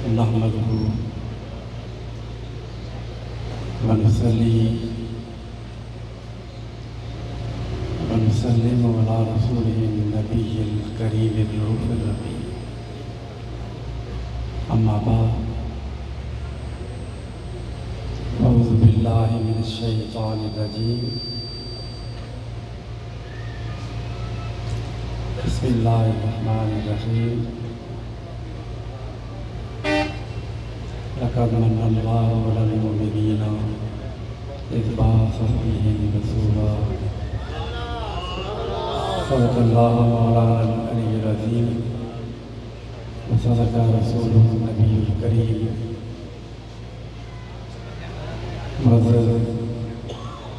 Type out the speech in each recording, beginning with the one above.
नहमदुहु व नुसल्ली व नुसल्लिमु अला रसूलिहिन नबिय्यिल करीमिर रऊफ़िर रहीम। अम्मा बाद, अऊज़ु बिल्लाहि मिनश शैतानिर रजीम। बिस्मिल्लाहिर रहमानिर रहीम। लक़द मन्नल्लाहु अलल मुमिनीना इज़ बअस फ़ीहिम रसूला। सदक़ल्लाहु मौलाना अल-अलिय्युल अज़ीम व सदक़ रसूलुहुन नबियुल करीम।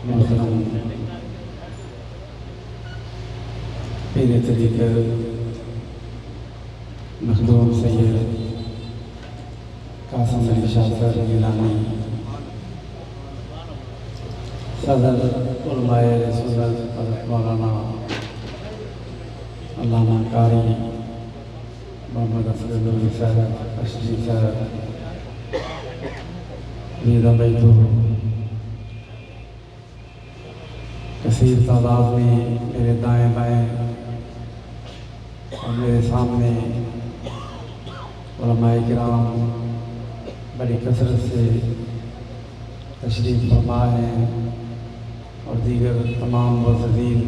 मोहतरम पीर तरीक़त मखदूम सैयद कासिम अली शाह साहब गिलानी, सदर उलमाए सुन्नत हज़रत मौलाना अल्लामा कारी मोहम्मद असगर नूरी साहब अशरी साहब, तो कसीर तादाद में मेरे दाएं बाएं और मेरे सामने उलमाए किराम बड़ी कसरत से तशरीफ़ फरमा हैं और दीगर तमाम मुअज़्ज़िज़ीन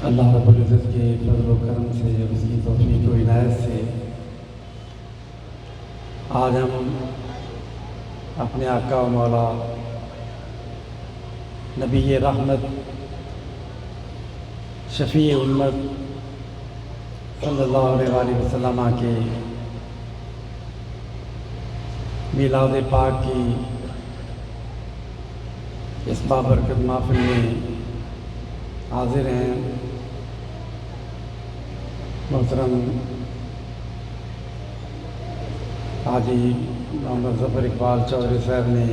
अल्लाह रब्बुल इज़्ज़त के फज़ल व करम से और उसकी तौफ़ीक़ व इनायत से आज हम अपने आका व मौला नबी रहमत शफ़ी उम्मत सल्लल्लाहु अलैहि वसल्लम के मिलाद पाक की इस बाबरकत महफ़िल में हाज़िर हैं। मोहतरम हाजी मोहम्मद ज़फ़र इकबाल चौधरी साहब ने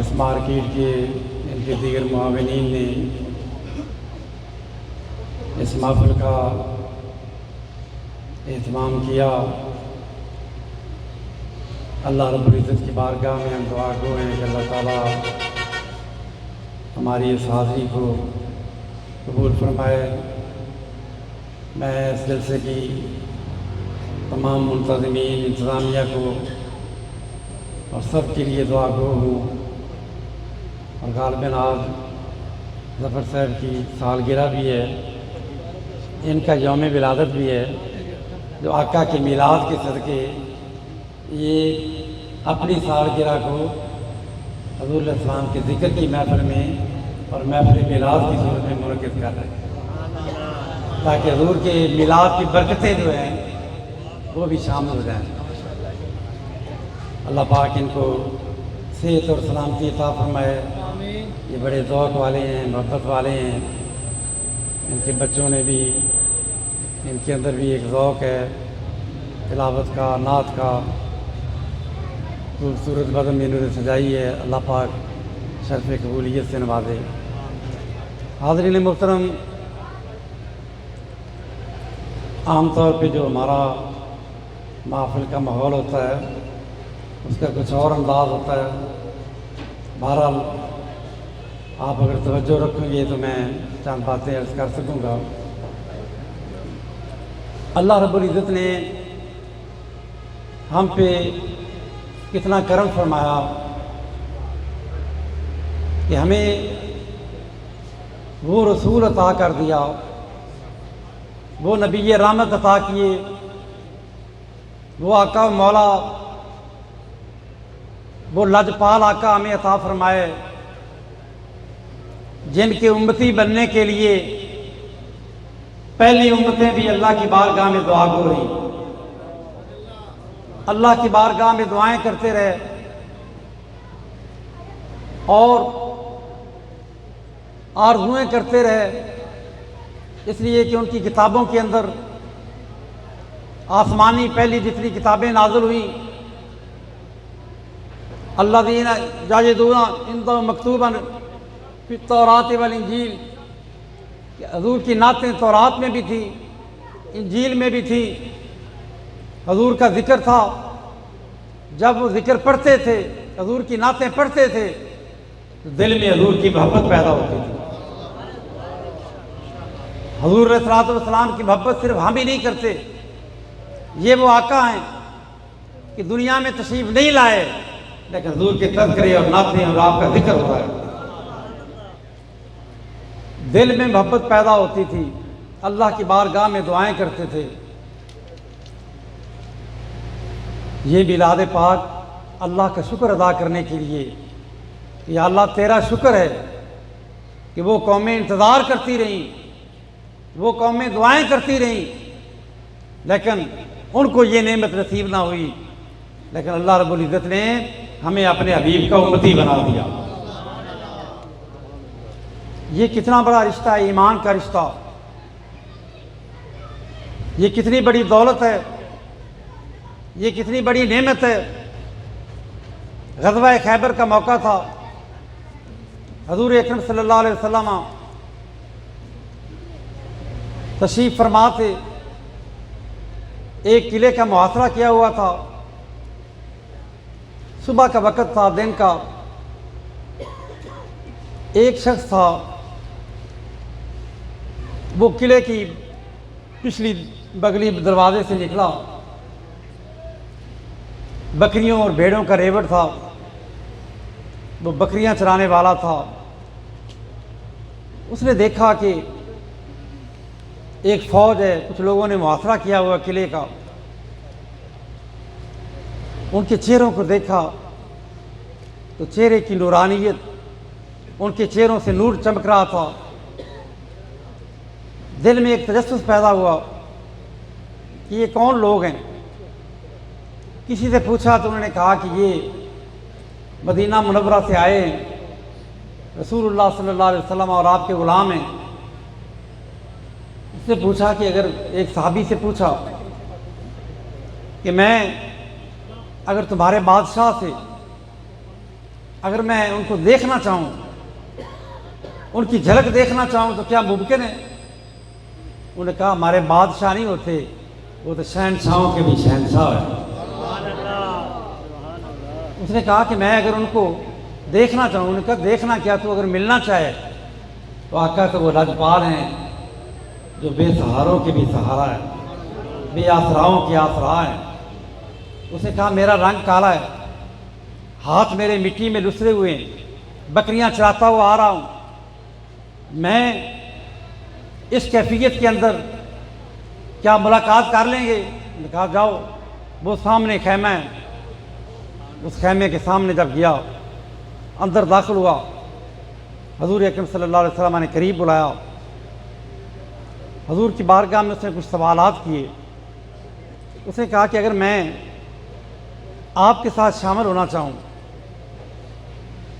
इस मार्केट के इनके दीगर मुआविनीन ने इस महफ़िल का एहतमाम किया। अल्लाह रब्बुल इज़्ज़त की बारगाह में हम दुआ गो हैं कि अल्लाह ताला हमारी इस हाज़िरी को कबूल फरमाए। मैं इस जलसे की तमाम मुंतज़िमीन इंतज़ामिया को और सब के लिए दुआ गो हूँ। और गालिबन आज ज़फ़र साहब की सालगिरह भी है, इनका यौम विलादत भी है, जो आका के मिलाद के सदक़े ये अपनी सालगिरह को हज़ूर इस्लाम के ज़िक्र की महफ़िल में और महफ़िल मिलाद की सूरत में मुनक़िद कर रहे हैं, ताकि हज़ूर के मिलाद की बरकतें जो हैं वो भी शामिल हो जाएँ। अल्लाह पाक इनको सेहत और सलामती अता फरमाए। ये बड़े ज़ौक़ वाले हैं, मोहब्बत वाले हैं। इनके बच्चों ने भी, इनके अंदर भी एक ज़ौक़ है तिलावत का, नात का। खूबसूरत बज़म इन्होंने सजाई है, अल्लाह पाक शर्फ़ कबूलियत से नवाजे। हाज़रीन मोहतरम, आम तौर पे जो हमारा महफ़िल का माहौल होता है उसका कुछ और अंदाज़ होता है। बहरहाल आप अगर तवज्जो रखेंगे तो मैं चंद बातें अर्ज़ कर सकूँगा। अल्लाह रब्बुल इज़्ज़त ने हम पे कितना करम फरमाया कि हमें वो रसूल अता कर दिया, वो नबी रहमत अता किए, वो आका मौला, वो लजपाल आका हमें अता फरमाए, जिनके उम्मती बनने के लिए पहली उम्मतें भी अल्लाह की बारगाह में दुआ गो रही, अल्लाह की बारगाह में दुआएं करते रहे और आरज़ुएं करते रहे, इसलिए कि उनकी किताबों के अंदर आसमानी पहली जितनी किताबें नाज़िल हुई, अल्लज़ीना याजिदूना इंदहुम मकतूबन फित तौरात वल इंजील, हज़ूर की नातें तौरात में भी थी इंजील में भी थी, हजूर का जिक्र था। जब वो जिक्र पढ़ते थे, हजूर की नातें पढ़ते थे, तो दिल में हजूर की मोहब्बत पैदा होती थी। हजूर अलैहिस्सलाम की मोहब्बत सिर्फ हम ही नहीं करते, ये वो आका हैं कि दुनिया में तशरीफ नहीं लाए, लेकिन हजूर के तज़किरे और नाते और आपका जिक्र हो रहा है। दिल में मोहब्बत पैदा होती थी, अल्लाह की बारगाह में दुआएं करते थे। ये मिलाद पाक अल्लाह का शुक्र अदा करने के लिए कि अल्लाह तेरा शुक्र है कि वो कौमें इंतज़ार करती रहीं, वो कौमें दुआएं करती रहीं, लेकिन उनको ये नेमत नसीब ना हुई। लेकिन अल्लाह रब्बुल इज़्ज़त ने हमें अपने हबीब का उम्मती बना दिया। ये कितना बड़ा रिश्ता है, ईमान का रिश्ता। ये कितनी बड़ी दौलत है, ये कितनी बड़ी नेमत है। ग़ज़वा खैबर का मौका था, हज़ूर अकरम सल्लल्लाहु अलैहि वसल्लम तशरीफ़ फरमा थे। एक किले का मुहासरा किया हुआ था, सुबह का वक़्त था, दिन का। एक शख्स था, वो किले की पिछली बगली दरवाजे से निकला। बकरियों और भेड़ों का रेवड़ था, वो बकरियां चराने वाला था। उसने देखा कि एक फ़ौज है, कुछ लोगों ने मुहासरा किया हुआ किले का। उनके चेहरों को देखा तो चेहरे की नूरानियत, उनके चेहरों से नूर चमक रहा था। दिल में एक तजस्सुस पैदा हुआ कि ये कौन लोग हैं। किसी से पूछा तो उन्होंने कहा कि ये मदीना मुनव्वरा से आए हैं, रसूलुल्लाह सल्लल्लाहु अलैहि वसल्लम और आपके ग़ुलाम हैं। उसने पूछा कि अगर एक सहाबी से पूछा कि मैं अगर तुम्हारे बादशाह से अगर मैं उनको देखना चाहूँ, उनकी झलक देखना चाहूँ तो क्या मुमकिन है? उन्होंने कहा हमारे बादशाह नहीं होते, वो तो शहनशाहों के भी शहनशाह है। उसने कहा कि मैं अगर उनको देखना चाहूँ, उन्होंने कहा देखना क्या, तो अगर मिलना चाहे तो आका तो वो राजपाल हैं जो बेसहारों के भी सहारा है, बेआसराओं के आसरा है। उसने कहा मेरा रंग काला है, हाथ मेरे मिट्टी में लुसरे हुए हैं, बकरियां चराता हुआ आ रहा हूँ। मैं इस कैफियत के अंदर क्या मुलाकात कर लेंगे? उन्होंने कहा जाओ, वो सामने खैमा है, उस खैमे के सामने जब गया, अंदर दाखिल हुआ, हजूर अकरम सल्लल्लाहु अलैहि वसल्लम ने करीब बुलाया। हजूर की बारगाह में उसने कुछ सवालात किए। उसने कहा कि अगर मैं आपके साथ शामिल होना चाहूँ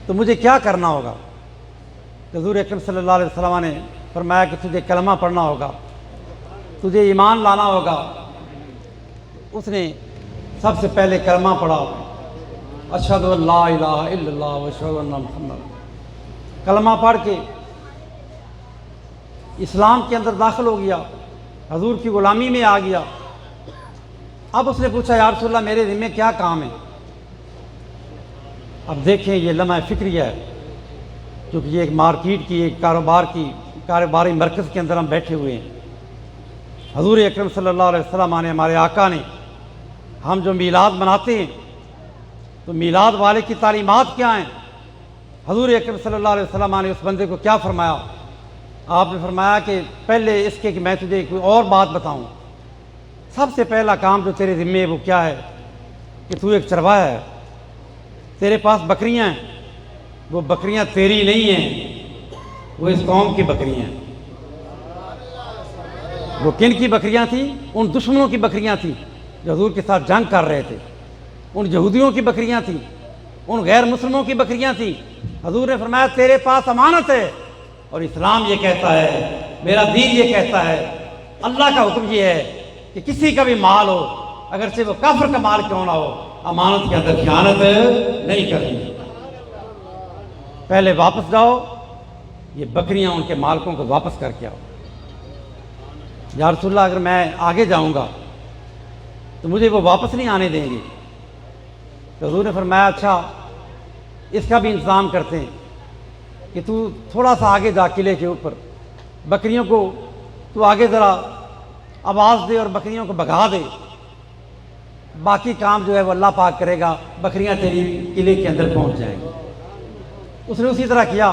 तो मुझे क्या करना होगा? हजूर अकरम सल्लल्लाहु अलैहि वसल्लम ने फरमाया कि तुझे कलमा पढ़ना होगा, तुझे ईमान लाना होगा। उसने सबसे पहले कलमा पढ़ा, अशहदु अल्ला इलाहा इल्लल्लाह व अशहदु अन्ना मुहम्मद। कलमा पढ़ के इस्लाम के अंदर दाखिल हो गया, हजूर की ग़ुलामी में आ गया। अब उसने पूछा या रसूलल्लाह मेरे ज़िम्मे क्या काम है? अब देखें ये लम्हा फ़िक्रिया है, क्योंकि ये एक मार्केट की, एक कारोबारी मरकज़ के अंदर हम बैठे हुए हैं। हजूर अकरम सल्लल्लाहु अलैहि वसल्लम ने, हमारे आका ने, हम जो मीलाद मनाते हैं तो मीलाद वाले की तालीमात क्या हैं? हजूर अकरम सल्लल्लाहु अलैहि वसल्लम ने उस बंदे को क्या फरमाया? आपने फरमाया कि पहले इसके कि मैं तुझे कोई और बात बताऊं, सबसे पहला काम जो तेरे ज़िम्मे है वो क्या है कि तू एक चरवाहा है, तेरे पास बकरियां हैं, वो बकरियां तेरी नहीं हैं, वो इस कौम की बकरियां हैं। वो किन की बकरियां थी? उन दुश्मनों की बकरियां थी जो हजूर के साथ जंग कर रहे थे। उन यहूदियों की बकरियां थी, उन गैर मुस्लिमों की बकरियां थी। हजूर ने फरमाया तेरे पास अमानत है, और इस्लाम ये कहता है, मेरा दीन ये कहता है, अल्लाह का हुक्म ये है कि किसी का भी माल हो, अगर से वो काफिर का माल क्यों ना हो, अमानत के अंदर खयानत नहीं करनी। पहले वापस जाओ, ये बकरियां उनके मालकों को वापस करके आओ। या रसूलल्लाह अगर मैं आगे जाऊंगा तो मुझे वो वापस नहीं आने देंगे। तो हुजूर ने फरमाया अच्छा इसका भी इंतज़ाम करते हैं कि तू थोड़ा सा आगे जा किले के ऊपर, बकरियों को तू आगे ज़रा आवाज़ दे और बकरियों को भगा दे, बाकी काम जो है वो अल्लाह पाक करेगा, बकरियां तेरी किले के अंदर पहुंच जाएंगी। उसने उसी तरह किया,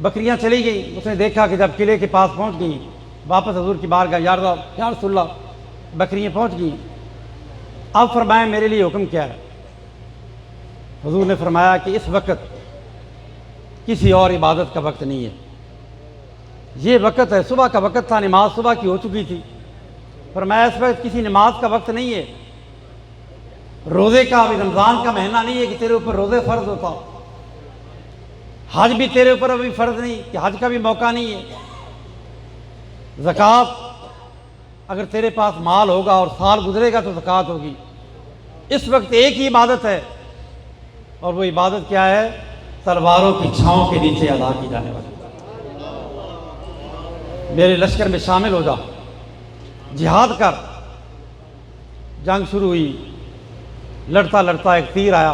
बकरियां चली गई। उसने देखा कि जब किले के पास पहुंच गई, वापस हुजूर की बारगाह या रसूलल्लाह बकरियां पहुंच गई। अब फरमाया मेरे लिए हुक्म क्या है? हुजूर ने फरमाया कि इस वक्त किसी और इबादत का वक्त नहीं है, ये वक्त है, सुबह का वक्त था, नमाज सुबह की हो चुकी थी। फरमाया इस वक्त किसी नमाज का वक्त नहीं है, रोज़े का, अभी रमज़ान का महीना नहीं है कि तेरे ऊपर रोज़े फ़र्ज होता, हज भी तेरे ऊपर अभी फ़र्ज नहीं कि हज का भी मौका नहीं है, ज़कात अगर तेरे पास माल होगा और साल गुजरेगा तो ज़कात होगी। इस वक्त एक ही इबादत है, और वो इबादत क्या है? तलवारों की छाँव के नीचे अदा की जाने वाली। मेरे लश्कर में शामिल हो जा, जिहाद कर। जंग शुरू हुई, लड़ता लड़ता एक तीर आया,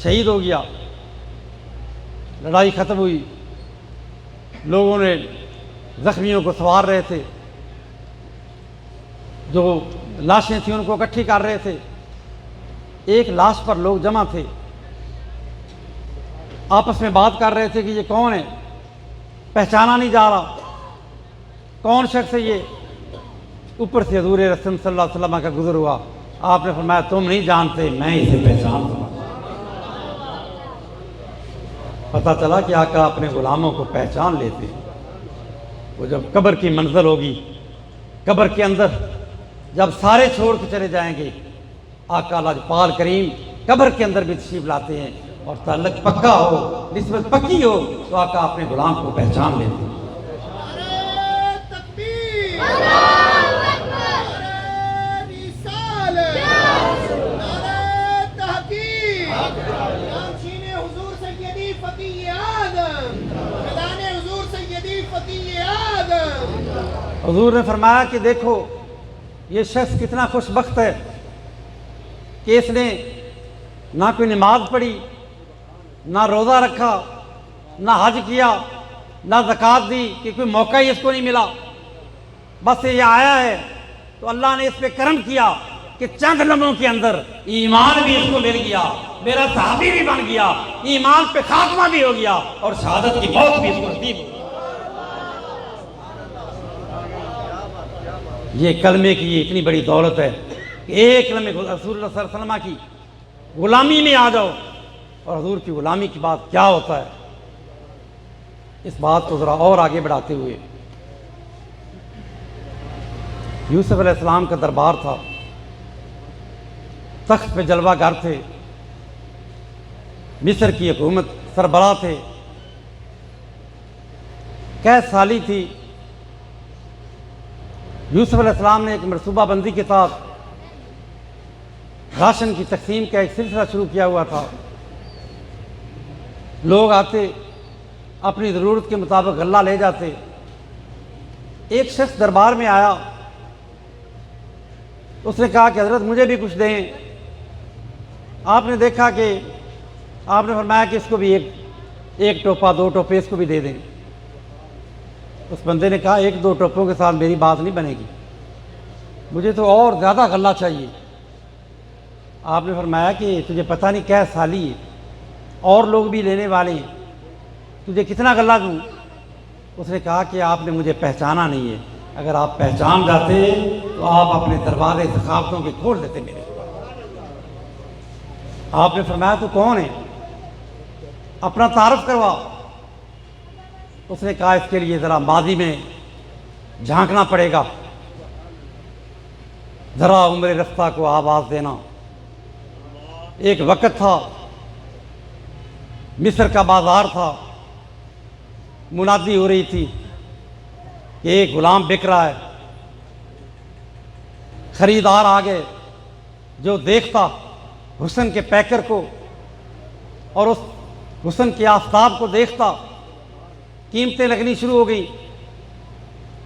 शहीद हो गया। लड़ाई ख़त्म हुई, लोगों ने ज़ख्मियों को संवार रहे थे, जो लाशें थी उनको इकट्ठी कर रहे थे। एक लाश पर लोग जमा थे, आपस में बात कर रहे थे कि ये कौन है, पहचाना नहीं जा रहा, कौन शख्स है ये। ऊपर से हज़ूर रसूल सल्लल्लाहु अलैहि वसल्लम का गुज़र हुआ। आपने फरमाया तुम नहीं जानते, मैं इसे पहचानता हूँ। पता चला कि आका अपने गुलामों को पहचान लेते हैं। वो जब कब्र की मंजिल होगी, कब्र के अंदर जब सारे छोड़ के चले जाएंगे, आका लाजपाल करीम कब्र के अंदर भी तशरीफ लाते हैं, और ताल्लुक पक्का हो, निस्बत पक्की हो, तो आका अपने गुलाम को पहचान लेते हैं। हुजूर ने फरमाया कि देखो ये शख्स कितना खुशबख्त है कि इसने ना कोई नमाज पढ़ी, ना रोज़ा रखा, ना हज किया, ना ज़कात दी, कि कोई मौका ही इसको नहीं मिला। बस ये आया है तो अल्लाह ने इस पे करम किया कि चंद लम्हों के अंदर ईमान भी इसको मिल गया, मेरा सहाबी भी बन गया, ईमान पे खात्मा भी हो गया, और शहादत की मौत भी इसको नसीब हो गई। ये कलमे की ये इतनी बड़ी दौलत है कि एक कलमे रसूलुल्लाह सल्लल्लाहु अलैहि वसल्लम की गुलामी में आ जाओ, और हजूर की गुलामी की बात क्या होता है। इस बात को ज़रा और आगे बढ़ाते हुए, यूसुफ अलैहिस्सलाम का दरबार था, तख्त पे जलवागर थे, मिस्र की हुकूमत सरबराह थे, कैद साली थी। यूसुफ अलैहिस्सलाम ने एक मनसूबाबंदी के साथ राशन की तकसीम का एक सिलसिला शुरू किया हुआ था। लोग आते, अपनी ज़रूरत के मुताबिक गल्ला ले जाते। एक शख्स दरबार में आया, उसने कहा कि हज़रत मुझे भी कुछ दें। आपने देखा कि आपने फरमाया कि इसको भी एक टोपा, दो टोपे इसको भी दे दें। उस बंदे ने कहा एक दो टोपों के साथ मेरी बात नहीं बनेगी, मुझे तो और ज़्यादा गल्ला चाहिए। आपने फरमाया कि तुझे पता नहीं क्या साली है, और लोग भी लेने वाले हैं, तुझे कितना गल्ला दूँ। उसने कहा कि आपने मुझे पहचाना नहीं है, अगर आप पहचान जाते तो आप अपने दरवाजे सखावतों के खोल देते मेरे। आपने फरमाया तू कौन है, अपना तारफ़ करवा। उसने कहा इसके लिए ज़रा माजी में झांकना पड़ेगा, ज़रा उम्र रफ्ता को आवाज़ देना। एक वक्त था, मिस्र का बाज़ार था, मुनादी हो रही थी कि एक गुलाम बिक रहा है। ख़रीदार आ गए, जो देखता हुस्न के पैकर को और उस हुस्न के आफताब को देखता, कीमतें लगनी शुरू हो गई।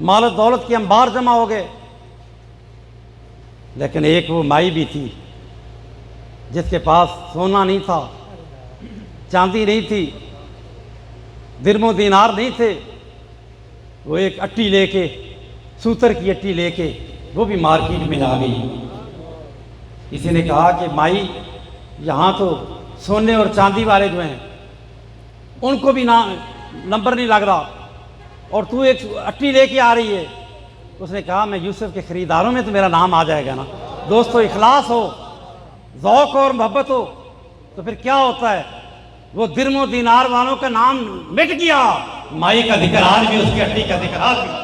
माल दौलत के अंबार जमा हो गए, लेकिन एक वो माई भी थी जिसके पास सोना नहीं था, चांदी नहीं थी, दिरमो दीनार नहीं थे। वो एक अट्टी लेके, सूतर की अट्टी लेके वो भी मार्केट में आ गई। किसी ने कहा कि माई, यहाँ तो सोने और चांदी वाले जो हैं उनको भी ना नंबर नहीं लग रहा, और तू एक अट्टी लेके आ रही है। उसने कहा, मैं यूसुफ के ख़रीदारों में तो मेरा नाम आ जाएगा ना। दोस्तों, इखलास हो, ज़ौक़ और मोहब्बत हो तो फिर क्या होता है, वो दिरमो दीनार वालों का नाम मिट गया, माई का जिक्र आज भी, उसकी अट्टी का जिक्र आज भी।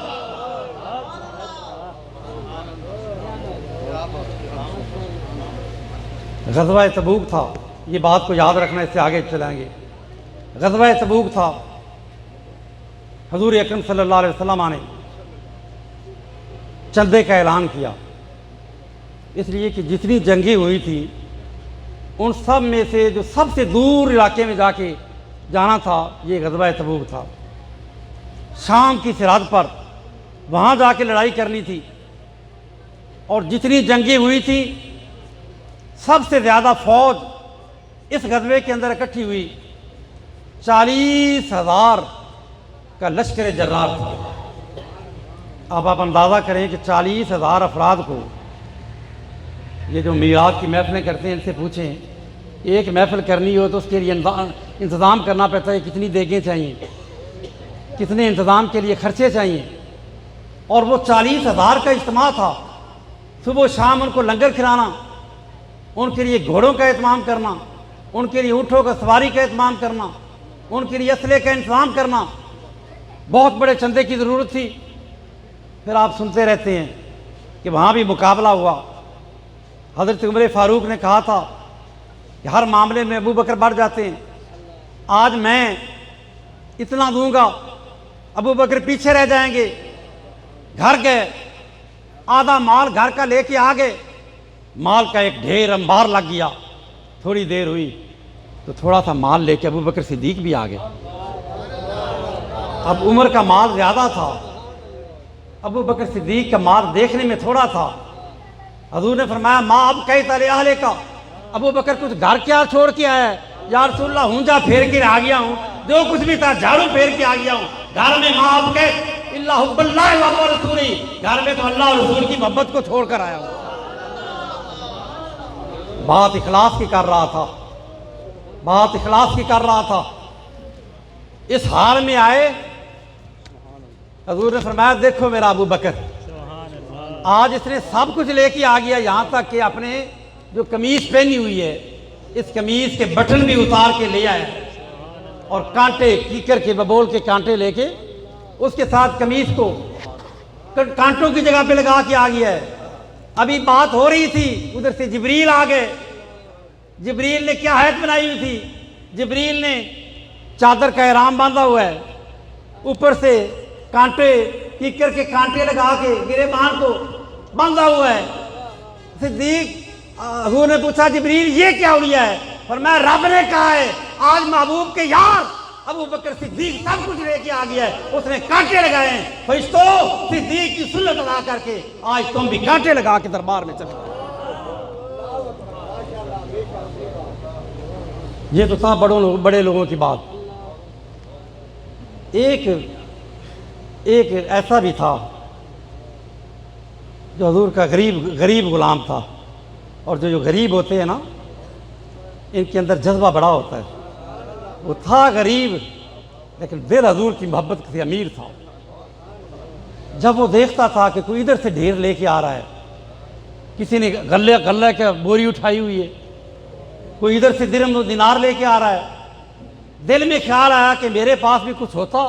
ग़ज़वा तबूक था, ये बात को याद रखना, इससे आगे चलेंगे। ग़ज़वा तबूक था, हज़ूर अकरम सल्लल्लाहु अलैहि वसल्लम ने चंदे का ऐलान किया, इसलिए कि जितनी जंगें हुई थी उन सब में से जो सबसे दूर इलाके में जाके जाना था, ये ग़ज़वा तबूक था। शाम की सरहद पर वहाँ जाके लड़ाई करनी थी, और जितनी जंगें हुई थी सबसे ज़्यादा फ़ौज इस ग़ज़वे के अंदर इकट्ठी हुई। 40,000 का लश्कर जर्रार था। अब आप अंदाज़ा करें कि 40,000 अफराद को, ये जो मीरात की महफ़िलें करते हैं इनसे पूछें, एक महफ़िल करनी हो तो उसके लिए इंतज़ाम करना पड़ता है, कितनी देगें चाहिए, कितने इंतज़ाम के लिए खर्चे चाहिए। और वो 40,000 का इज्तिमा था। सुबह शाम उनको लंगर खिलाना, उनके लिए घोड़ों का इंतज़ाम करना, उनके लिए ऊँटों का सवारी का इंतज़ाम करना, उनके लिए असले का इंतज़ाम करना, बहुत बड़े चंदे की ज़रूरत थी। फिर आप सुनते रहते हैं कि वहाँ भी मुकाबला हुआ। हज़रत उमर फ़ारूक ने कहा था कि हर मामले में अबू बकर बढ़ जाते हैं, आज मैं इतना दूंगा, अबू बकर पीछे रह जाएंगे। घर गए, आधा माल घर का लेके आ गए, माल का एक ढेर अंबार लग गया। थोड़ी देर हुई तो थोड़ा सा माल लेके अबू बकर सिद्दीक भी आ गए। अब उमर का माल ज़्यादा था, अबू बकर सिद्दीक का माल देखने में थोड़ा था। हजूर ने फरमाया, माँ अब कई ताले आहले का, अबू बकर कुछ घर क्या छोड़ के आया है? या रसूलल्लाह, हूंजा फेर के आ गया हूँ, जो कुछ भी था झाड़ू फेर के आ गया हूँ। घर में माँ अब कह इल्ला हुब्बल्लाह व रसूली, घर में तो अल्लाह और रसूल की मोहब्बत को छोड़कर आया हूँ। बात इखलास की कर रहा था, बात इखलास की कर रहा था। इस हाल में आए, हजूर ने फरमाया, देखो मेरा अबू बकर, आज इसने सब कुछ लेके आ गया, यहाँ तक कि अपने जो कमीज पहनी हुई है, इस कमीज के बटन भी उतार के ले आया, और कांटे, कीकर के बबोल के कांटे लेके उसके साथ कमीज को कांटों की जगह पे लगा के आ गया है। अभी बात हो रही थी, उधर से जिब्रील आ गए। जिब्रील ने क्या हैत बनाई हुई थी? जिब्रील ने चादर का एहराम बांधा हुआ है, ऊपर से कांटे, कीकर के कांटे लगा के गिरेबान को बांधा हुआ है। सिद्दीक हजूर ने पूछा, जिब्रील ये क्या हो गया है? फरमाया, रब ने कहा है आज महबूब के यार अबू बकर सिद्दीक सब कुछ लेके आ गया है, उसने कांटे लगाए हैं। फरिश्तों, सिद्दीक की सुन्नत अदा करके आज तुम भी कांटे लगा के दरबार में चले। ये तो था बड़े लोगों की बात। एक ऐसा भी था जो हजूर का गरीब गुलाम था, और जो गरीब होते हैं ना, इनके अंदर जज्बा बड़ा होता है। वो था गरीब, लेकिन दिल हजूर की मोहब्बत से अमीर था। जब वो देखता था कि कोई इधर से ढेर लेके आ रहा है, किसी ने गल्ले के बोरी उठाई हुई है, कोई इधर से दिरहम दिनार लेके आ रहा है, दिल में ख्याल आया कि मेरे पास भी कुछ होता।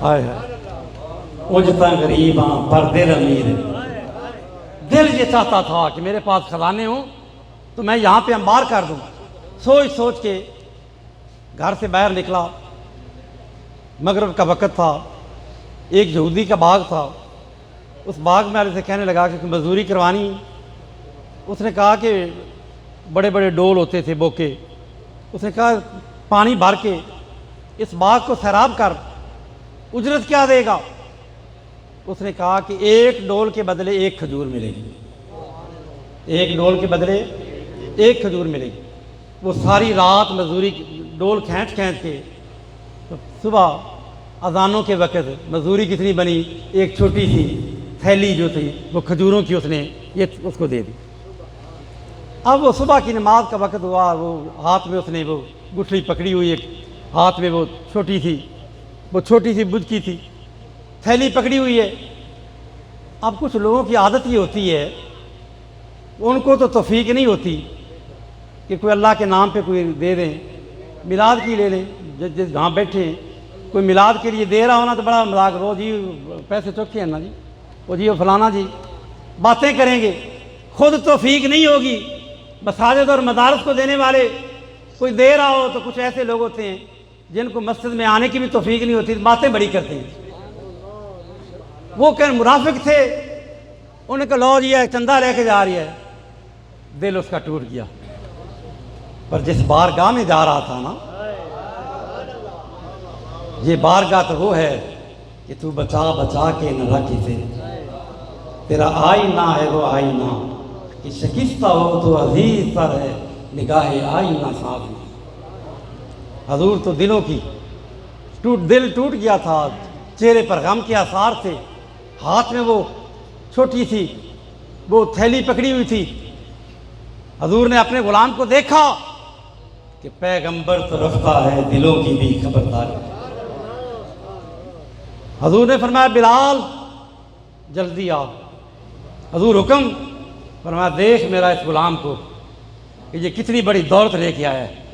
हाय हाय, उजता गरीब हाँ पर दिल अमीर है। दिल ये चाहता था कि मेरे पास खजाने हों तो मैं यहाँ पे अंबार कर दूँ। सोच सोच के घर से बाहर निकला। मगरिब का वक़्त था, एक यहूदी का बाग था, उस बाग में वाले से कहने लगा कि मजदूरी करवानी। उसने कहा कि बड़े बड़े डोल होते थे, बोके। उसने कहा पानी भर के इस बाग को सैराब कर, उजरत क्या देगा? उसने कहा कि एक डोल के बदले एक खजूर मिलेगी, एक डोल के बदले एक खजूर मिलेगी। वो सारी रात मजदूरी डोल खींच खींच के, तो सुबह अजानों के वक़्त मजदूरी कितनी बनी, एक छोटी सी थैली जो थी वो खजूरों की उसने ये उसको दे दी। अब वो सुबह की नमाज का वक़्त हुआ, वो हाथ में उसने वो गुठली पकड़ी हुई, एक हाथ में वो छोटी सी बुझकी थी थैली पकड़ी हुई है। अब कुछ लोगों की आदत ये होती है, उनको तो तौफीक नहीं होती कि कोई अल्लाह के नाम पे कोई दे दें, मिलाद की ले लें। जिस जहाँ बैठे हैं कोई मिलाद के लिए दे रहा हो ना तो बड़ा मजाक, रो जी पैसे चौखे हैं ना जी, वो जी वो फलाना जी, बातें करेंगे। खुद तौफीक नहीं होगी, मसाजिद और मदारस को देने वाले कोई दे रहा हो तो कुछ ऐसे लोग होते हैं जिनको मस्जिद में आने की भी तौफीक नहीं होती, बातें बड़ी करते हैं। वो कह मुनाफिक थे, उन्होंने कहा लो जी चंदा लेके जा रही है, दिल उसका टूट गया। पर जिस बारगाह में जा रहा था ना, ये बारगाह तो वो है कि तू बचा बचा के न रख इसे, तेरा आईना है वो आईना कि शकिस्ता हो तो अजीज पर है निगाहे आईना साफ। हजूर तो दिलों की दिल टूट गया था, चेहरे पर गम के आसार थे, हाथ में वो छोटी सी वो थैली पकड़ी हुई थी। हजूर ने अपने गुलाम को देखा कि पैगंबर तो रखता है दिलों की भी खबरदारी। हजूर ने फरमाया बिलाल जल्दी आओ। हजूर हुक्म फरमाया देख मेरा इस गुलाम को कि ये कितनी बड़ी दौलत लेके आया है।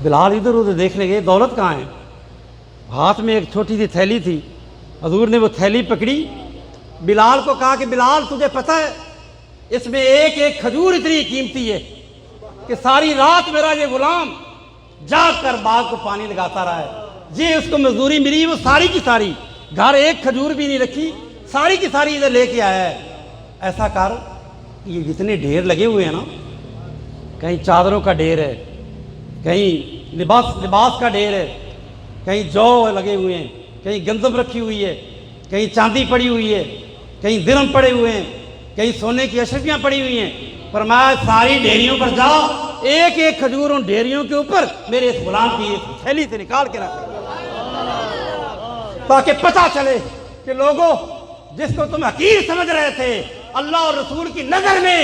बिलाल इधर उधर देखने गए, दौलत कहाँ है? हाथ में एक छोटी सी थैली थी। हजूर ने वो थैली पकड़ी, बिलाल को कहा कि बिलाल तुझे पता है इसमें एक एक खजूर इतनी कीमती है कि सारी रात मेरा ये गुलाम जाग कर बाग को पानी लगाता रहा है। ये उसको मजदूरी मिली, वो सारी की सारी घर एक खजूर भी नहीं रखी, सारी की सारी इधर लेके आया है। ऐसा कर, ये जितने ढेर लगे हुए हैं ना, कहीं चादरों का ढेर है, कहीं लिबास का ढेर है, कहीं जौ लगे हुए हैं, कहीं गंदम रखी हुई है, कहीं चांदी पड़ी हुई है, कहीं दिरहम पड़े हुए हैं, कहीं सोने की अशरफियाँ पड़ी हुई हैं। फरमाया सारी ढेरियों पर जा, एक एक खजूर उन ढेरियों के ऊपर मेरे इस गुलाम की थैली से निकाल के रख, ताकि पता चले कि लोगों जिसको तुम हकीर समझ रहे थे, अल्लाह और रसूल की नजर में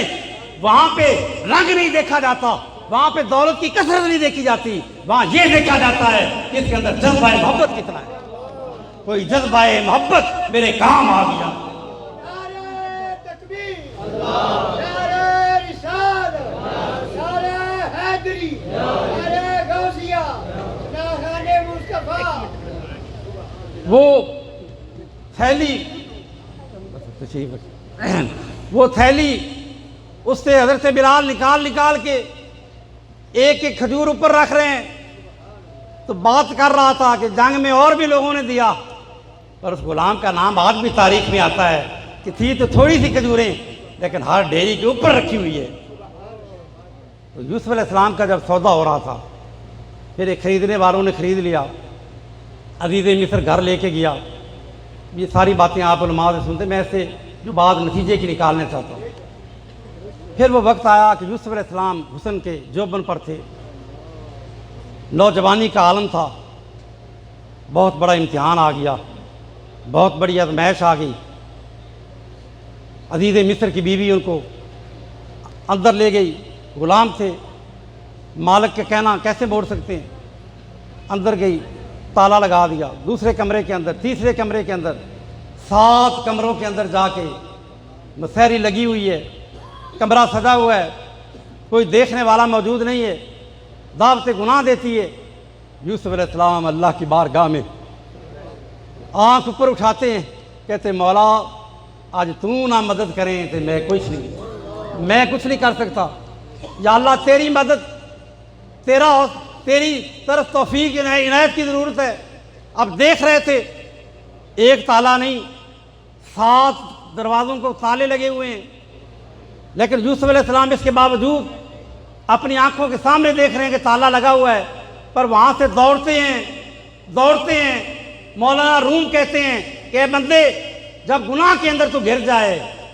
वहां पे रंग नहीं देखा जाता, वहां पे दौलत की कसरत नहीं देखी जाती, वहां ये देखा जाता है कि इसके अंदर जज्बा मोहब्बत कितना है। कोई जज्बा मोहब्बत मेरे काम आ गया। वो थैली उससे हज़रत बिलाल निकाल के एक एक खजूर ऊपर रख रहे हैं। तो बात कर रहा था कि जंग में और भी लोगों ने दिया, पर उस गुलाम का नाम आज भी तारीख में आता है कि थी तो थोड़ी सी खजूरें, लेकिन हर डेयरी के ऊपर रखी हुई है। तो यूसुफ अलैहिस्सलाम का जब सौदा हो रहा था, फिर एक ख़रीदने वालों ने ख़रीद लिया, अजीज़ मिस्र घर लेके गया। ये सारी बातें आप उलमा से सुनते, मैं इससे जो बात नतीजे की निकालना चाहता हूँ। फिर वो वक्त आया कि यूसुफ अलैहिस्सलाम हुस्न के जोबन पर थे, नौजवानी का आलम था, बहुत बड़ा इम्तिहान आ गया, बहुत बड़ी आजमाइश आ गई। अजीज़ मिस्र की बीवी उनको अंदर ले गई, गुलाम थे, मालिक का कहना कैसे मोड़ सकते हैं। अंदर गई, ताला लगा दिया, दूसरे कमरे के अंदर, तीसरे कमरे के अंदर, 7 कमरों के अंदर जाके मसहरी लगी हुई है, कमरा सजा हुआ है, कोई देखने वाला मौजूद नहीं है, दावत गुनाह देती है। यूसुफ अलैहिस्सलाम अल्लाह की बारगाह में आँख ऊपर उठाते हैं, कहते मौला आज तू ना मदद करें तो मैं कुछ नहीं कर सकता। या अल्लाह तेरी मदद, तेरी तरफ तौफीक इनायत की ज़रूरत है। अब देख रहे थे एक ताला नहीं, 7 दरवाज़ों को ताले लगे हुए हैं, लेकिन यूसुफ अलैहिस्सलाम इसके बावजूद अपनी आंखों के सामने देख रहे हैं कि ताला लगा हुआ है, पर वहाँ से दौड़ते हैं दौड़ते हैं। मौलाना रूम कहते हैं कि बंदे जब गुनाह के अंदर तू गिर जाए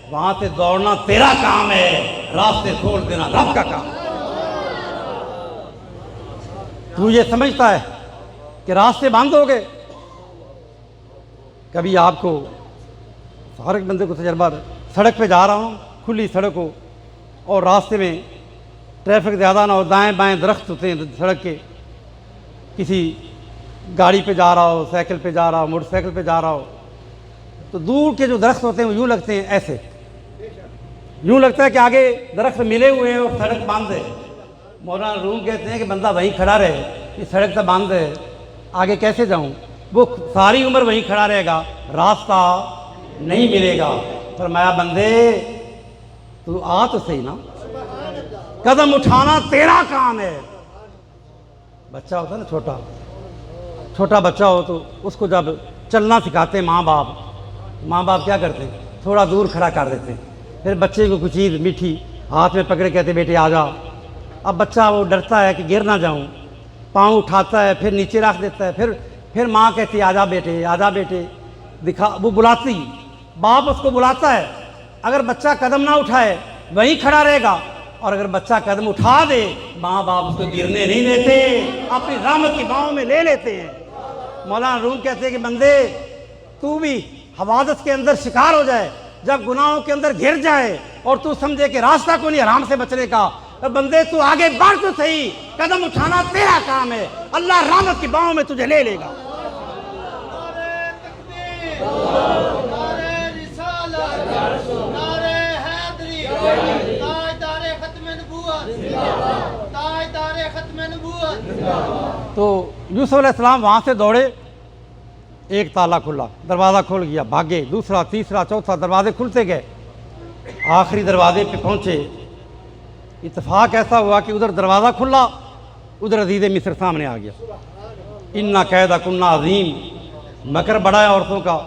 वहां से दौड़ना तेरा काम है, रास्ते खोल देना रब का काम। तू ये समझता है कि रास्ते बंद हो गए? कभी आपको, हर एक बंदे को तजर्बा, सड़क पे जा रहा हूँ, खुली सड़क हो और रास्ते में ट्रैफिक ज़्यादा ना हो, दाएं बाएं दरख्त होते हैं सड़क के, किसी गाड़ी पे जा रहा हो, साइकिल पे जा रहा हो, मोटरसाइकिल पे जा रहा हो, तो दूर के जो दरख्त होते हैं वो यूँ लगते हैं ऐसे, यूँ लगता है कि आगे दरख्त मिले हुए हैं और सड़क बंद है। मौलाना रूम कहते हैं कि बंदा वहीं खड़ा रहे, ये सड़क तो बंद है, आगे कैसे जाऊँ? वो सारी उम्र वहीं खड़ा रहेगा, रास्ता नहीं मिलेगा। फरमाया बंदे तू आ तो सही ना, कदम उठाना तेरा काम है। बच्चा होता है ना, छोटा छोटा बच्चा हो तो उसको जब चलना सिखाते हैं माँ बाप क्या करते हैं? थोड़ा दूर खड़ा कर देते हैं, फिर बच्चे को कुछ चीज़ मीठी हाथ में पकड़े कहते बेटे आ जा। अब बच्चा वो डरता है कि गिर ना जाऊं, पाँव उठाता है, फिर नीचे रख देता है, फिर माँ कहती आजा बेटे दिखा, वो बुलाती, बाप उसको बुलाता है। अगर बच्चा कदम ना उठाए वहीं खड़ा रहेगा, और अगर बच्चा कदम उठा दे माँ बाप उसको गिरने नहीं देते, अपनी रहमत की बाहों में ले लेते हैं। मौलाना रूम कहते हैं कि बंदे तू भी हवादत के अंदर शिकार हो जाए, जब गुनाहों के अंदर घिर जाए और तू समझे कि रास्ता को नहीं हराम से बचने का, तो बंदे तू आगे बढ़ तो सही, कदम उठाना तेरा काम है, अल्लाह रहमत की बाहों में तुझे ले लेगा। तो यूसुफ अलैहिस्सलाम वहाँ से दौड़े, एक ताला खुला, दरवाज़ा खुल गया, भागे, दूसरा तीसरा चौथा, दरवाजे खुलते गए, आखिरी दरवाजे पे पहुँचे। इत्तेफाक ऐसा हुआ कि उधर दरवाज़ा खुला, उधर अजीज़ मिस्र सामने आ गया। इन्ना कैदा कुन्ना अजीम, मकर बड़ा है औरतों का।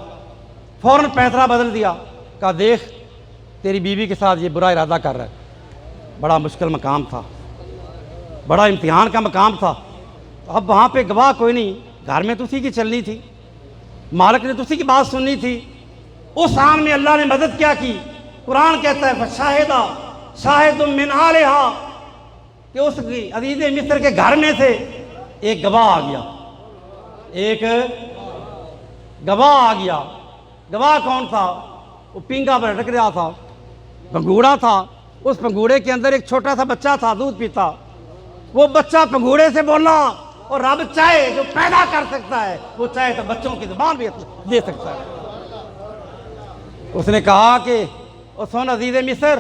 फ़ौरन पैतरा बदल दिया, कहा देख तेरी बीवी के साथ ये बुरा इरादा कर रहा है। बड़ा मुश्किल मकाम था, बड़ा इम्तिहान का मकाम था। अब वहाँ पे गवाह कोई नहीं, घर में तो उसी की चलनी थी, मालिक ने तो उसी की बात सुननी थी। उस आन में अल्लाह ने मदद क्या की? कुरान कहता है शाहिद मिन आलिहा, कि उस अजीज़ मिस्र के घर में से एक गवाह आ गया, एक गवाह आ गया। गवाह कौन था? वो पींगा पर लटक रहा था, पंगूड़ा था, उस पंगूड़े के अंदर एक छोटा सा बच्चा था दूध पीता। वो बच्चा पंगूड़े से बोला, और रब चाहे जो पैदा कर सकता है वो चाहे तो बच्चों की जुबान भी दे सकता है। उसने कहा कि ओ सुन अजीज़ मिस्र,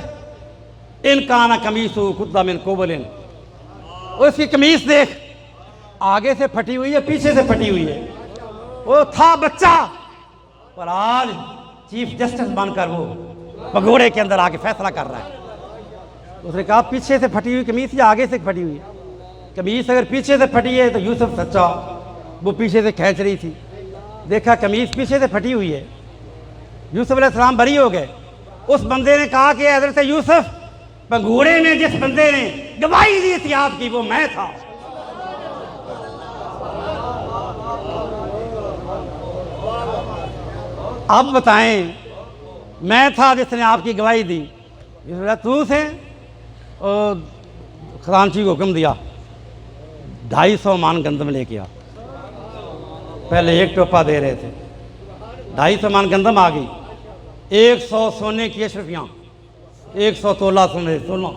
इनका ना कमीसु खुदा मिन कोबलिन, उसकी कमीज देख, आगे से फटी हुई है, पीछे से फटी हुई है। वो था बच्चा, पर आज चीफ जस्टिस बनकर वो भगोड़े के अंदर आके फैसला कर रहा है। उसने कहा पीछे से फटी हुई कमीज या आगे से फटी हुई? कमीज अगर पीछे से फटी है तो यूसुफ सच्चा, वो पीछे से खींच रही थी, देखा कमीज पीछे से फटी हुई है। यूसुफ अलैहिस्सलाम बरी हो गए। उस बंदे ने कहा कि हज़रत यूसुफ, पंगूड़े में जिस बंदे ने गवाही दी थी आपकी, वो मैं था। अब बताएं, मैं था जिसने आपकी गवाही दी? तू से? और खजानची को हुक्म दिया 250 मान गंदम लेके आ। पहले एक टोपा दे रहे थे, 250 मान गंदम आ गई, 100 सोने की अशरफियाँ, 100 तोला सोना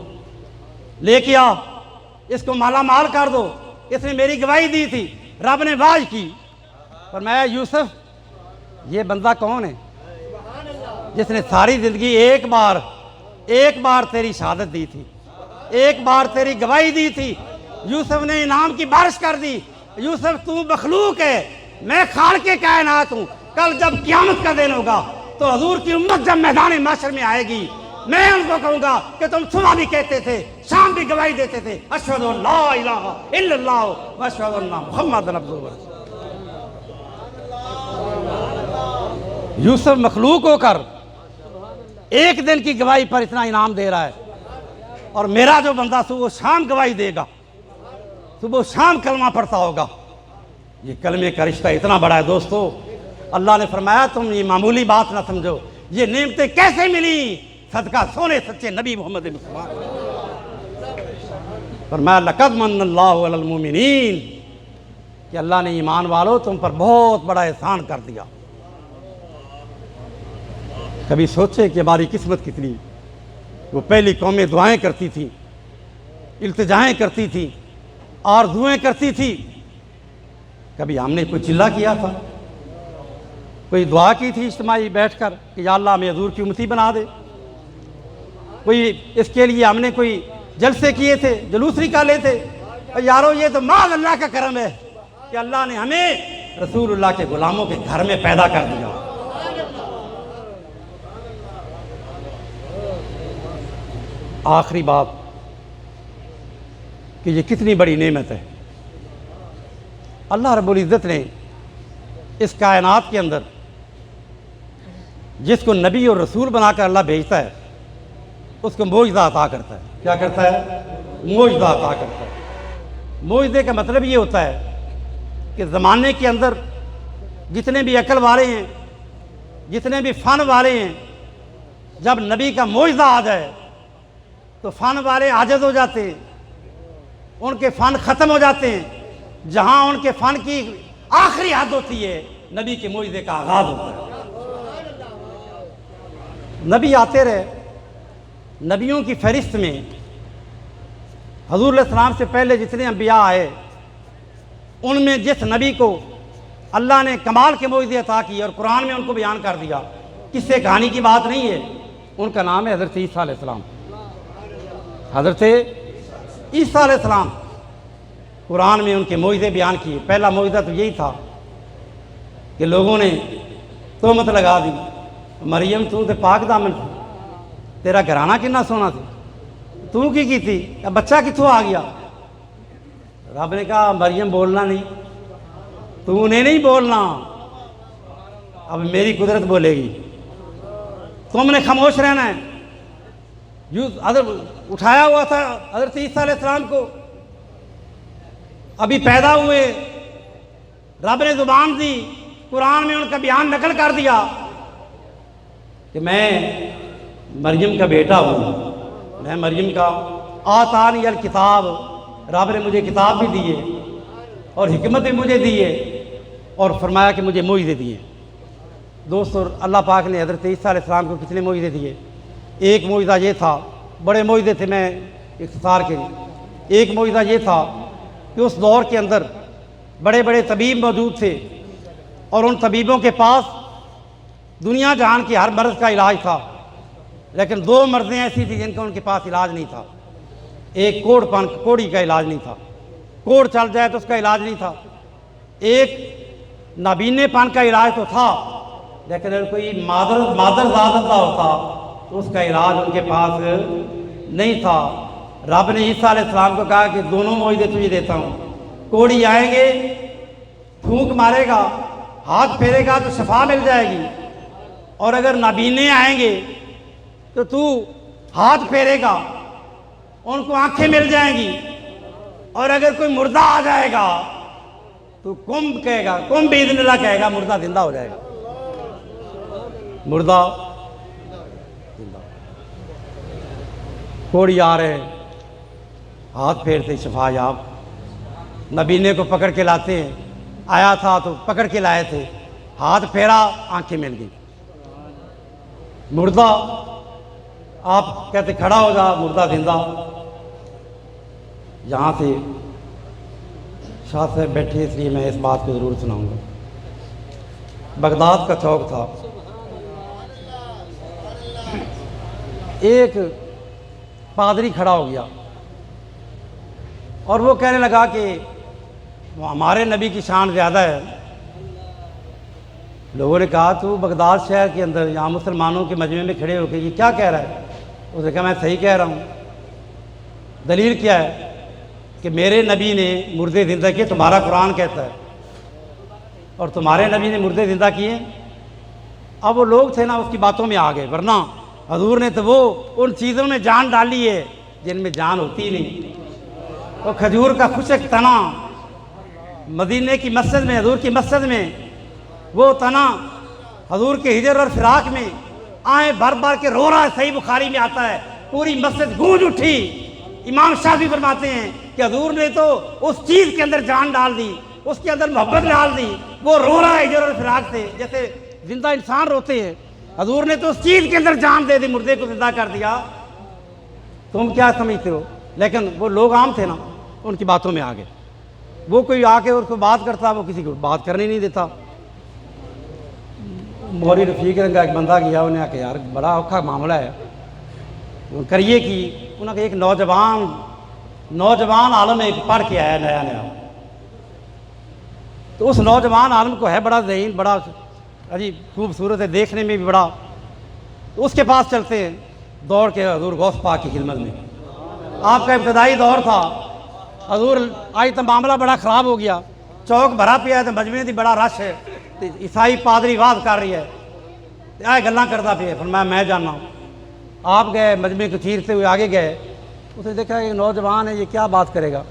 लेके आ, इसको माला माल कर दो, इसने मेरी गवाही दी थी, रब ने वाज की। पर मैं यूसुफ, ये बंदा कौन है जिसने सारी ज़िंदगी एक बार तेरी शहादत दी थी, एक बार तेरी गवाही दी थी। यूसुफ ने इनाम की बारिश कर दी। यूसुफ तू मखलूक है, मैं खाल के कायनात हूँ। कल जब क़यामत का दिन होगा तो हजूर की उम्मत जब मैदान माशर में आएगी, मैं उनको कहूँगा कि तुम सुबह भी कहते थे, शाम भी गवाही देते थे, अशहदु अल्ला इलाहा इल्लल्लाह व अशहदु अन्ना मुहम्मदन अब्दुहु व रसूलुहु। यूसुफ मखलूक होकर एक दिन की गवाही पर इतना इनाम दे रहा है, और मेरा जो बंदा सुबह शाम गवाही देगा, सुबह शाम कलमा पढ़ता होगा, ये कलमे का रिश्ता इतना बड़ा है दोस्तों। अल्लाह ने फरमाया तुम ये मामूली बात ना समझो, ये नेमतें कैसे मिली, सदका सोने सच्चे नबी मोहम्मद मुस्तफा। फरमाया लक़द मन्नल्लाहु अलल मोमिनीन, कि अल्लाह ने ईमान वालों तुम पर बहुत बड़ा एहसान कर दिया। कभी सोचे कि हमारी किस्मत कितनी, वो पहली कौमें दुआएं करती थी, इल्तिजाएं करती थी, आरज़ुएं करती थी। कभी हमने कोई चिल्ला किया था, कोई दुआ की थी इज्तिमाई बैठकर कि या अल्लाह हमें हजूर की उम्मती बना दे। कोई इसके लिए हमने कोई जलसे किए थे, जुलूस निकाले थे। और यारो ये तो माल अल्लाह का करम है कि अल्लाह ने हमें रसूलुल्लाह के गुलामों के घर में पैदा कर दिया। आखिरी बात कि ये कितनी बड़ी नेमत है। अल्लाह रब्बुल इज़्ज़त ने इस कायनात के अंदर जिसको नबी और रसूल बनाकर अल्लाह भेजता है उसको मोइज़ा अता करता है। क्या करता है? मोइज़ा अता करता है। मोइज़े का मतलब ये होता है कि ज़माने के अंदर जितने भी अकल वाले हैं, जितने भी फ़न वाले हैं, जब नबी का मोइज़ा आ जाए तो फ़न वाले आजिज़ हो जाते हैं, उनके फ़न ख़त्म हो जाते हैं। जहाँ उनके फ़न की आखिरी हद होती है, नबी के मोइज़े का आगाज़ होता है। नबी आते रहे, नबियों की फहरिस्त में हजूर अलैहिस्सलाम से पहले जितने अंबिया आए, उनमें जिस नबी को अल्लाह ने कमाल के मोइज़े अता किए और कुरान में उनको बयान कर दिया, किससे कहानी की बात नहीं है, उनका नाम है हज़रत ईसा अलैहिस्सलाम। हज़रत ईसा अलैहिस्सलाम कुरान में उनके मोइज़े बयान किए। पहला मोइज़ा तो यही था कि लोगों ने तोहमत लगा दी, मरियम तू तो पाक दामन थी, तेरा घराना कितना सोना था, तू की थी, अब बच्चा कितों आ गया। रब ने कहा मरियम बोलना नहीं, तूने नहीं बोलना, अब मेरी कुदरत बोलेगी, तुमने खामोश रहना है। यूँ उठाया हुआ था हज़रत ईसा अलैहिस्सलाम को, अभी पैदा हुए, रब ने ज़ुबान दी, कुरान में उनका बयान नकल कर दिया कि मैं मरियम का बेटा हूँ, मैं मरियम का आतानी अल किताब, रब ने मुझे किताब भी दी है और हिकमत भी मुझे दी है और फरमाया कि मुझे मोइज़े दिए। दोस्तों अल्लाह पाक ने हज़रत ईसा अलैहिस्सलाम को कितने मोइज़े दिए? एक मोइज़ा ये था, बड़े मोइज़े थे, मैं इख्तिसार के लिए, एक मोइज़ा ये था कि उस दौर के अंदर बड़े बड़े तबीब मौजूद थे और उन तबीबों के पास दुनिया जहान की हर मर्ज़ का इलाज था, लेकिन दो मर्ज़ें ऐसी थी जिनका उनके पास इलाज नहीं था। एक कोढ़ी का इलाज नहीं था, कोढ़ चल जाए तो उसका इलाज नहीं था। एक नाबीनेपन का इलाज तो था, लेकिन अगर कोई मादरजादा होता तो उसका इलाज उनके पास नहीं था। रब ने ईसा अलैहिस्सलाम को कहा कि दोनों मोइज़े तुझे देता हूँ। कोढ़ी आएंगे, फूंक मारेगा, हाथ फेरेगा तो शफा मिल जाएगी, और अगर नाबीने आएंगे तो तू हाथ फेरेगा, उनको आंखें मिल जाएंगी, और अगर कोई मुर्दा आ जाएगा तो कुंभ कहेगा, कुंभ बिइज़्निल्लाह कहेगा, मुर्दा जिंदा हो जाएगा। मुर्दा जिंदा, कोढ़ी आ रहे, हाथ फेरते शफा याब, नबीने को पकड़ के लाते हैं, आया था तो पकड़ के लाए थे, हाथ फेरा, आंखें मिल गई। मुर्दा आप कहते खड़ा हो जा, मुर्दा जिंदा। यहाँ से शाह साहब बैठे इसलिए मैं इस बात को ज़रूर सुनाऊंगा। बगदाद का चौक था, एक पादरी खड़ा हो गया और वो कहने लगा कि हमारे नबी की शान ज़्यादा है। लोगों ने कहा तू बगदाद शहर के अंदर यहाँ मुसलमानों के मजमे में खड़े होकर ये क्या कह रहा है? उसने कहा मैं सही कह रहा हूँ। दलील क्या है? कि मेरे नबी ने मुर्दे ज़िंदा किए, तुम्हारा कुरान कहता है, और तुम्हारे नबी ने मुर्दे ज़िंदा किए। अब वो लोग थे ना उसकी बातों में आ गए, वरना हजूर ने तो वो उन चीज़ों में जान डाली है जिनमें जान होती नहीं। वो खजूर का खुशक तना मदीने की मस्जिद में, हजूर की मस्जिद में वो तना हजूर के हिजर और फिराक में आए भर भर के रो रहा है। सही बुखारी में आता है, पूरी मस्जिद गूंज उठी। इमाम शाफी फरमाते हैं कि हजूर ने तो उस चीज़ के अंदर जान डाल दी, उसके अंदर मोहब्बत डाल दी। वो रो रहा है हिजर और फिराक से, जैसे जिंदा इंसान रोते हैं। हजूर ने तो उस चीज़ के अंदर जान दे दी, मुर्दे को जिंदा कर दिया। तुम क्या समझते हो? लेकिन वो लोग आम थे ना, उनकी बातों में आ गए। वो कोई आके उसको बात करता, वो किसी को बात करने नहीं देता। मौलवी रफीक रंग का एक बंदा गया, उन्हें आके यार बड़ा औखा मामला है, करिए कि उन्होंने एक नौजवान आलम एक पढ़ के आया नया नया। तो उस नौजवान आलम को है बड़ा ज़हीन, बड़ा अजीब खूबसूरत है, देखने में भी बड़ा। तो उसके पास चलते हैं दौड़ के हजूर गौस पाक की खिदमत में। आपका इब्तदाई दौर था, हजूर आज तो मामला बड़ा ख़राब हो गया, चौक भरा पिया है, तो मजमे की बड़ा रश है, तो ईसाई पादरी वाद कर रही है, यह गल्लां करता पे। फिर मैं जानना, आप गए मजमे को चीरते हुए आगे गए, उसने देखा ये नौजवान है, ये क्या बात करेगा।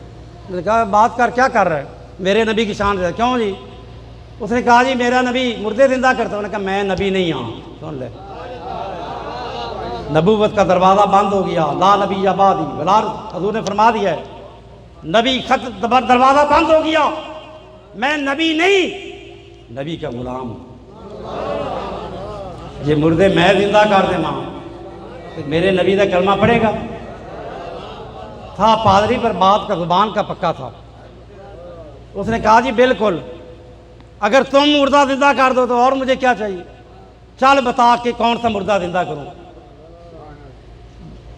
उसने कहा बात कर, क्या कर रहा है? मेरे नबी की शान है। क्यों जी? उसने कहा जी मेरा नबी मुर्दे जिंदा करता। उन्होंने कहा मैं नबी नहीं हाँ, सुन ले, नबूवत का दरवाज़ा बंद हो गया, ला नबी आबादी बलार। हजूर ने फरमा दिया है नबी खत दरवाज़ा बंद हो गया, मैं नबी नहीं, नबी का गुलाम हूँ। ये मुर्दे मैं जिंदा कर दे माँ, तो मेरे नबी का कलमा पड़ेगा। था पादरी पर बात का जुबान का पक्का था। उसने कहा जी बिल्कुल, अगर तुम मुर्दा जिंदा कर दो तो और मुझे क्या चाहिए? चल बता के कौन सा मुर्दा जिंदा करूं।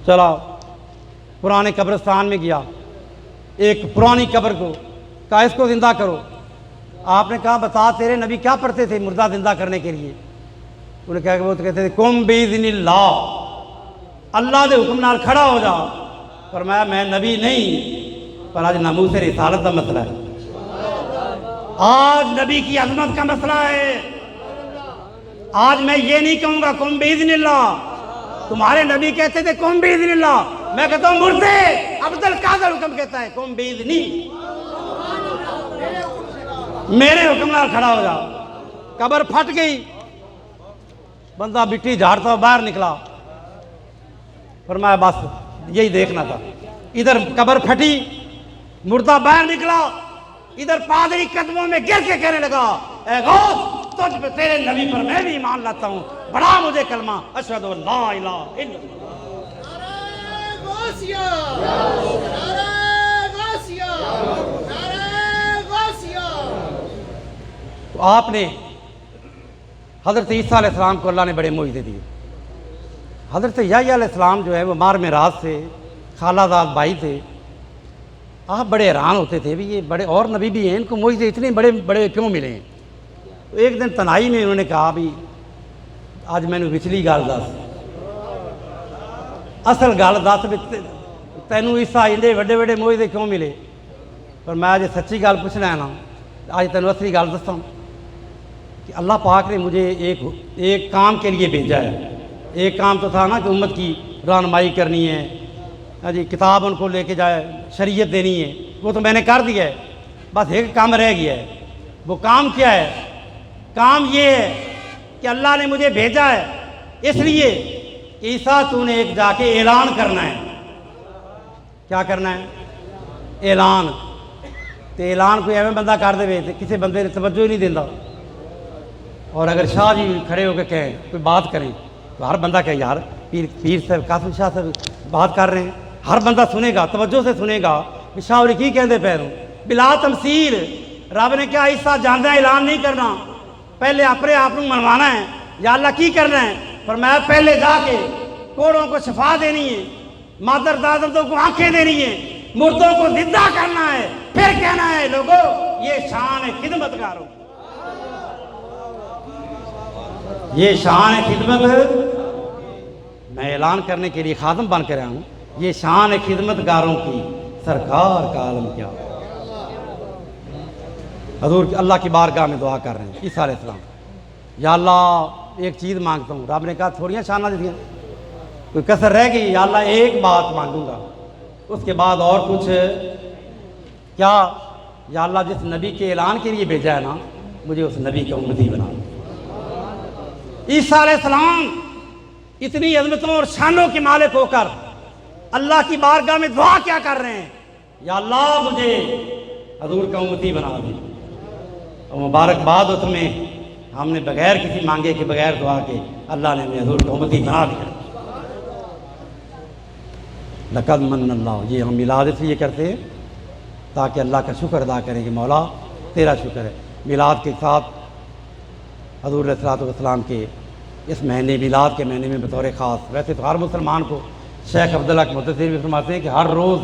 चला पुराने कब्रिस्तान में गया, एक पुरानी कब्र को कहा इसको जिंदा करो। आपने कहा बता तेरे नबी क्या पढ़ते थे मुर्दा जिंदा करने के लिए? उन्होंने कहा कि वो तो कहते थे कुम बिइज़्निल्लाह, अल्लाह के हुक्म नाल खड़ा हो जा। पर मैं नबी नहीं, पर आज नामूस से रिसालत का मसला है, आज नबी की अजमत का मसला है। आज मैं ये नहीं कहूंगा कुम बिइज़्निल्लाह, तुम्हारे नबी कहते थे कुम बिइज़्निल्लाह, मैं कहता हूं मुर्दे अब्दुल कादर हुक्म कहता है कुम बिइज़्नी, मेरे हुक्म नाल खड़ा हो जा। कब्र फट गई, बंदा मिट्टी झाड़ता बाहर निकला। फरमाया बस यही देखना था। इधर कब्र फटी, मुर्दा बाहर निकला, इधर पादरी कदमों में गिर के कहने लगा ऐ गौस तुझ पे तेरे नबी पर मैं भी ईमान लाता हूँ, बड़ा मुझे कलमा अशहदु अल्ला इलाहा इल्लल्लाह। तो आपने हज़रत ईसा अलैहिस्सलाम को अल्लाह ने बड़े मुआज़े दिए। हज़रत याह्या अलैहिस्सलाम जो है वो मार मेराज से खालाजाद भाई थे। आप बड़े हैरान होते थे भी ये बड़े और नबी भी हैं, इनको मुआज़े इतने बड़े बड़े क्यों मिले हैं? तो एक दिन तनाई में उन्होंने कहा भी आज मैंने विचली गल दस, असल गल दस भी तैनू ईसा इन्ने वड्डे वड्डे मुआज़े क्यों मिले? पर मैं अज सच्ची गल पूछना है ना, आज तेन असली गल दसा कि अल्लाह पाक ने मुझे एक काम के लिए भेजा है। एक काम तो था ना कि उम्मत की रहनुमाई करनी है, जी किताब उनको लेके जाए, शरीयत देनी है, वो तो मैंने कर दिया है। बस एक काम रह गया है। वो काम क्या है? काम ये है कि अल्लाह ने मुझे भेजा है इसलिए कि ईसा तूने एक जाके ऐलान करना है। क्या करना है? ऐलान। तो ऐलान कोई एवं बंदा कर दे तो किसी बंदे ने तवज्जो ही नहीं देता। और अगर शाह जी खड़े होकर कहें कोई बात करें तो हर बंदा कहे यार पीर साहब कासिम शाह साहब बात कर रहे हैं, हर बंदा सुनेगा, तवज्जो से सुनेगा कि शाह और की कहते पैरों बिला तमसील। रब ने क्या ईसा जानता है ऐलान नहीं करना, पहले अपने आप को मनवाना है। या अल्लाह की करना है? पर मैं पहले जाके कोड़ों को शफा देनी है, मादर दादों को आंखें देनी है, मुर्दों को जिंदा करना है, फिर कहना है लोगों ये शान है खिदमतगारों, ये शान है खिदमत। मैं ऐलान करने के लिए खादम बन कर आया हूँ, ये शान है खिदमतगारों की, सरकार का आलम क्या। हजूर अल्लाह की बारगाह में दुआ कर रहे हैं ईसा अलैहिस्सलाम, या अल्लाह एक चीज़ मांगता हूँ। रब ने कहा थोड़ियाँ शाना दी दियाँ, कोई कसर रह गई, या अल्लाह एक बात मांगूंगा, उसके बाद और कुछ क्या या अल्लाह जिस नबी के ऐलान के लिए भेजा है ना, मुझे उस नबी का उम्मती बना। ईसा अलैहिस्सलाम इतनी अज़मतों और शानों के मालिक होकर अल्लाह की बारगाह में दुआ क्या कर रहे हैं, या अल्लाह मुझे हजूर का उम्मती बना दे। और मुबारकबाद हो तुम्हें, हमने बगैर किसी मांगे के, बगैर दुआ के अल्लाह ने हमें हजूर का उम्मती बना दिया। लक़द मन्नल्लाह, ये हम मिलाद इसलिए करते हैं ताकि अल्लाह का शुक्र अदा करें कि मौला तेरा शुक्र है। मिलाद के साथ हज़ूर अलैहिस्सलाम के इस महीने, मिलाद के महीने में बतौर ख़ास, वैसे तो हर मुसलमान को, शेख अब्दुल्लाह के मुतज़्ज़िर भी फरमाते हैं कि हर रोज़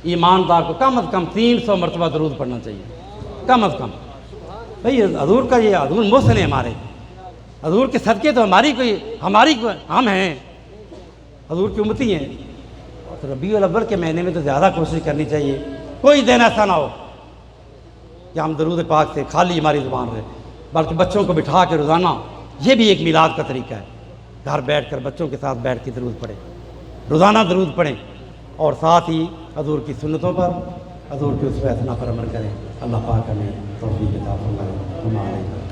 ईमानदार को कम अज़ कम 300 मरतबा दरूद पढ़ना चाहिए, कम अज़ कम। भाई हज़ूर का, ये हज़ूर मोहसिन है हमारे, हज़ूर के सदक़े तो हम हैं, हज़ूर की उम्मती हैं। तो रबीउल अव्वल के महीने में तो ज़्यादा कोशिश करनी चाहिए। कोई दिन ऐसा ना हो कि हम दरूद पाक से खाली हमारी ज़ुबान रहे, बल्कि बच्चों को बिठा के रोज़ाना, ये भी एक मिलाद का तरीका है, घर बैठ कर बच्चों के साथ बैठ के दरूद पढ़ें, रोज़ाना दरूद पढ़ें, और साथ ही हज़ूर की सुन्नतों पर, हज़ूर की उस फैसला पर अमल करें। अल्लाह पाक हमें तौफीक अता फरमाए।